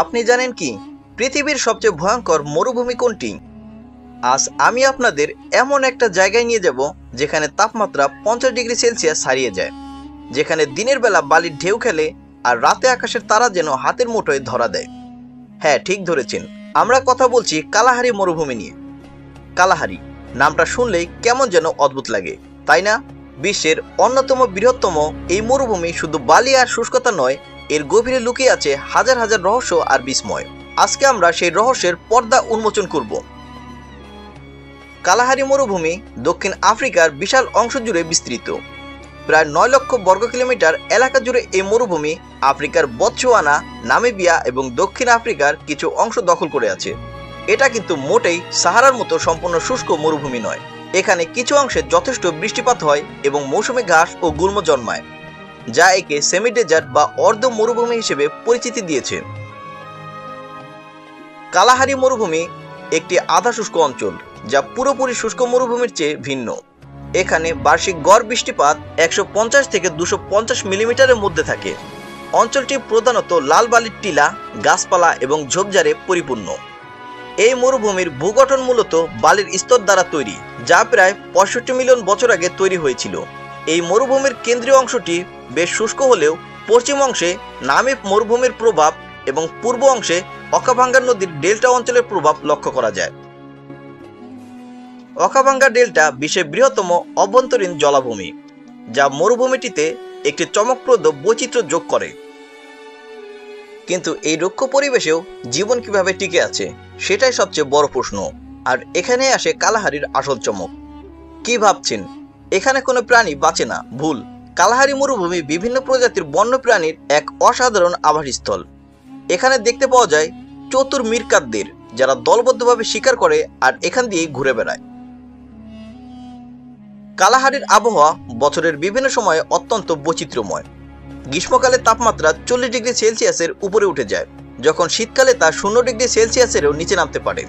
আপনি জানেন কি পৃথিবীর সবচেয়ে ভয়ঙ্কর মরুভূমি কোনটি? আজ আমি আপনাদের এমন একটা জায়গায় নিয়ে যাব যেখানে তাপমাত্রা 50 ডিগ্রি সেলসিয়াস ছাড়িয়ে যায়, যেখানে দিনের বেলা বালির ঢেউ খেলে আর রাতে আকাশের তারা যেন হাতের মুঠোয় ধরা দেয়। হ্যাঁ, ঠিক ধরেছেন, আমরা কথা বলছি কালাহারি মরুভূমি নিয়ে। কালাহারি নামটা শুনলেই কেমন যেন অদ্ভুত লাগে, তাই না? বিশ্বের অন্যতম বৃহত্তম এই মরুভূমি শুধু বালি আর শুষ্কতা নয়, এর গভীরে লুকিয়ে আছে হাজার হাজার রহস্য আর বিস্ময়। আজকে আমরা সেই রহস্যের পর্দা উন্মোচন করব। কালাহারি মরুভূমি দক্ষিণ আফ্রিকার বিশাল অংশ জুড়ে বিস্তৃত। প্রায় 9 লক্ষ বর্গ কিলোমিটার এলাকা জুড়ে এই মরুভূমি আফ্রিকার বতসোয়ানা, নামিবিয়া এবং দক্ষিণ আফ্রিকার কিছু অংশ দখল করে আছে। এটা কিন্তু মোটেই সাহারার মতো সম্পূর্ণ শুষ্ক মরুভূমি নয়। এখানে কিছু অংশে যথেষ্ট বৃষ্টিপাত হয় এবং মৌসুমী ঘাস ও গুল্ম জন্মায়, যা একে সেমি ডেজার্ট বা অর্ধ মরুভূমি হিসেবে পরিচিতি দিয়েছে। কালাহারি মরুভূমি একটি আধা শুষ্ক অঞ্চল, যা পুরোপুরি শুষ্ক মরুভূমির চেয়ে ভিন্ন। এখানে বার্ষিক গড় বৃষ্টিপাত 150 থেকে 250 মিলিমিটারের মধ্যে থাকে। অঞ্চলটি প্রধানত লাল বালির টিলা, গাছপালা এবং ঝোপঝাড়ে পরিপূর্ণ। এই মরুভূমির ভূগঠন মূলত বালির স্তর দ্বারা তৈরি, যা প্রায় 65 মিলিয়ন বছর আগে তৈরি হয়েছিল। এই মরুভূমির কেন্দ্রীয় অংশটি বেশ শুষ্ক হলেও পশ্চিম অংশে নামিব মরুভূমির প্রভাব এবং পূর্ব অংশে অকাভাঙ্গা নদীর ডেল্টা অঞ্চলের প্রভাব লক্ষ্য করা যায়। অকাভাঙ্গা ডেল্টা বিশ্বের বৃহত্তম অভ্যন্তরীণ জলাভূমি, যা মরুভূমিটিতে একটি চমকপ্রদ বৈচিত্র্য যোগ করে। কিন্তু এই রুক্ষ পরিবেশেও জীবন কিভাবে টিকে আছে, সেটাই সবচেয়ে বড় প্রশ্ন। আর এখানে আসে কালাহারির আসল চমক। কি ভাবছেন এখানে কোনো প্রাণী বাঁচে না? ভুল। কালাহারি মরুভূমি বিভিন্ন প্রজাতির বন্য প্রাণীর এক অসাধারণ আবাসস্থল। এখানে দেখতে পাওয়া যায় চতুর মিরকাতদের, যারা দলবদ্ধভাবে শিকার করে আর এখান দিয়েই ঘুরে বেড়ায়। কালাহারির আবহাওয়া বছরের বিভিন্ন সময়ে অত্যন্ত বৈচিত্র্যময়। গ্রীষ্মকালে তাপমাত্রা 40 ডিগ্রি সেলসিয়াসের উপরে উঠে যায়, যখন শীতকালে তা 0 ডিগ্রি সেলসিয়াসেরও নিচে নামতে পারে।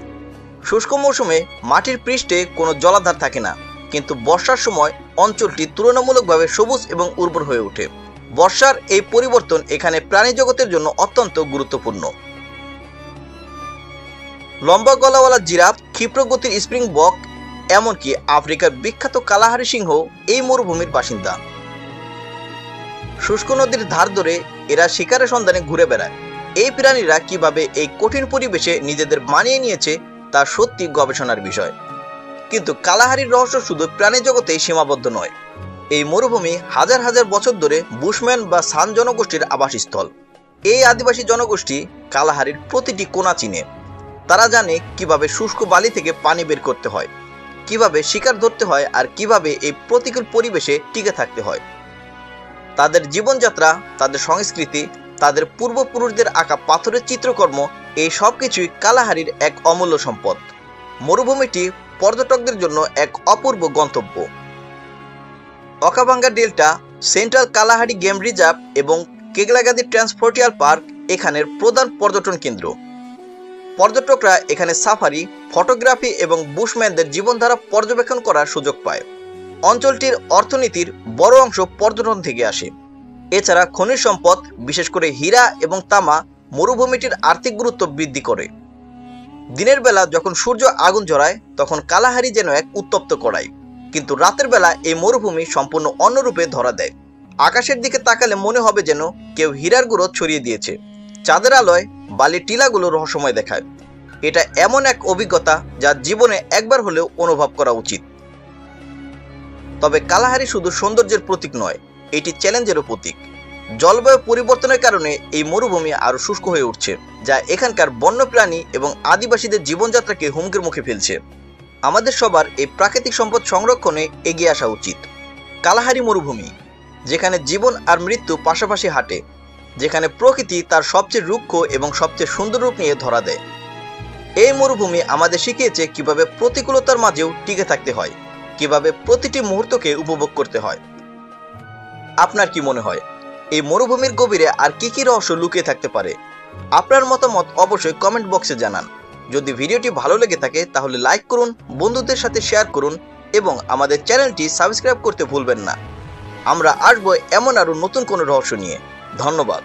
শুষ্ক মৌসুমে মাটির পৃষ্ঠে কোনো জলাধার থাকে না, কিন্তু বর্ষার সময় অঞ্চলটি তুলনামূলকভাবে সবুজ এবং উর্বর হয়ে ওঠে। বর্ষার এই পরিবর্তন এখানে প্রাণী জগতের জন্য অত্যন্ত গুরুত্বপূর্ণ। লম্বা গলাওয়ালা জিরাফ, ক্ষিপ্র গতির স্প্রিংবক, এমনকি আফ্রিকার বিখ্যাত কালাহারি সিংহ এই মরুভূমির বাসিন্দা। শুষ্ক নদীর ধার ধরে এরা শিকারের সন্ধানে ঘুরে বেড়ায়। এই প্রাণীরা কিভাবে এই কঠিন পরিবেশে নিজেদের মানিয়ে নিয়েছে তা সত্যি গবেষণার বিষয়। কিন্তু কালাহারির রহস্য শুধু প্রাণী জগতেই সীমাবদ্ধ নয়। এই মরুভূমি হাজার হাজার বছর ধরে বুশম্যান বা সান জনগোষ্ঠীর আবাসস্থল। এই আদিবাসী জনগোষ্ঠী কালাহারির প্রতিটি কোণা চিনে। তারা জানে কিভাবে শুষ্ক বালি থেকে পানি বের করতে হয়, কিভাবে শিকার ধরতে হয় আর কিভাবে এই প্রতিকূল পরিবেশে টিকে থাকতে হয়। তাদের জীবনযাত্রা, তাদের সংস্কৃতি, তাদের পূর্বপুরুষদের আঁকা পাথরের চিত্রকর্ম, এই সব কিছুই কালাহারির এক অমূল্য সম্পদ। মরুভূমিটি পর্যটকদের জন্য এক অপূর্ব গন্তব্য। Okavango Delta, Central Kalahari Game Reserve এবং কেগলাগাদি ট্রান্সপোর্টিয়াল পার্ক এখানের প্রধান পর্যটন কেন্দ্র। পর্যটকরা এখানে সাফারি, ফটোগ্রাফি এবং বুশম্যানদের জীবনধারা পর্যবেক্ষণ করার সুযোগ পায়। অঞ্চলটির অর্থনীতির বড় অংশ পর্যটন থেকে আসে। এছাড়া খনিজ সম্পদ, বিশেষ করে হীরা এবং তামা, মরুভূমিটির আর্থিক গুরুত্ব বৃদ্ধি করে। দিনের বেলা যখন সূর্য আগুন ঝরায় তখন কালাহারি যেন এক উত্তপ্ত কড়াই, কিন্তু রাতের বেলা এই মরুভূমি সম্পূর্ণ অন্য রূপে ধরা দেয়। আকাশের দিকে তাকালে মনে হবে যেন কেউ হীরার গুঁড়ো ছড়িয়ে দিয়েছে। চাঁদের আলোয় বালির টিলাগুলো রহস্যময় দেখায়। এটা এমন এক অভিজ্ঞতা যা জীবনে একবার হলেও অনুভব করা উচিত। তবে কালাহারি শুধু সৌন্দর্যের প্রতীক নয়, এটি চ্যালেঞ্জেরও প্রতীক। জলবায়ু পরিবর্তনের কারণে এই মরুভূমি আরও শুষ্ক হয়ে উঠছে, যা এখানকার বন্যপ্রাণী এবং আদিবাসীদের জীবনযাত্রাকে হুমকির মুখে ফেলছে। আমাদের সবার এই প্রাকৃতিক সম্পদ সংরক্ষণে এগিয়ে আসা উচিত। কালাহারি মরুভূমি, যেখানে জীবন আর মৃত্যু পাশাপাশি হাঁটে, যেখানে প্রকৃতি তার সবচেয়ে রুক্ষ এবং সবচেয়ে সুন্দর রূপ নিয়ে ধরা দেয়। এই মরুভূমি আমাদের শিখিয়েছে কিভাবে প্রতিকূলতার মাঝেও টিকে থাকতে হয়, কিভাবে প্রতিটি মুহূর্তকে উপভোগ করতে হয়। আপনার কি মনে হয় এই মরুভূমির গভীরে আর কি কি রহস্য লুকিয়ে থাকতে পারে? আপনার মতামত অবশ্যই কমেন্ট বক্সে জানান। যদি ভিডিওটি ভালো লেগে থাকে তাহলে লাইক করুন, বন্ধুদের সাথে শেয়ার করুন এবং আমাদের চ্যানেলটি সাবস্ক্রাইব করতে ভুলবেন না। আমরা আসবো এমন আরও নতুন কোনো রহস্য নিয়ে। ধন্যবাদ।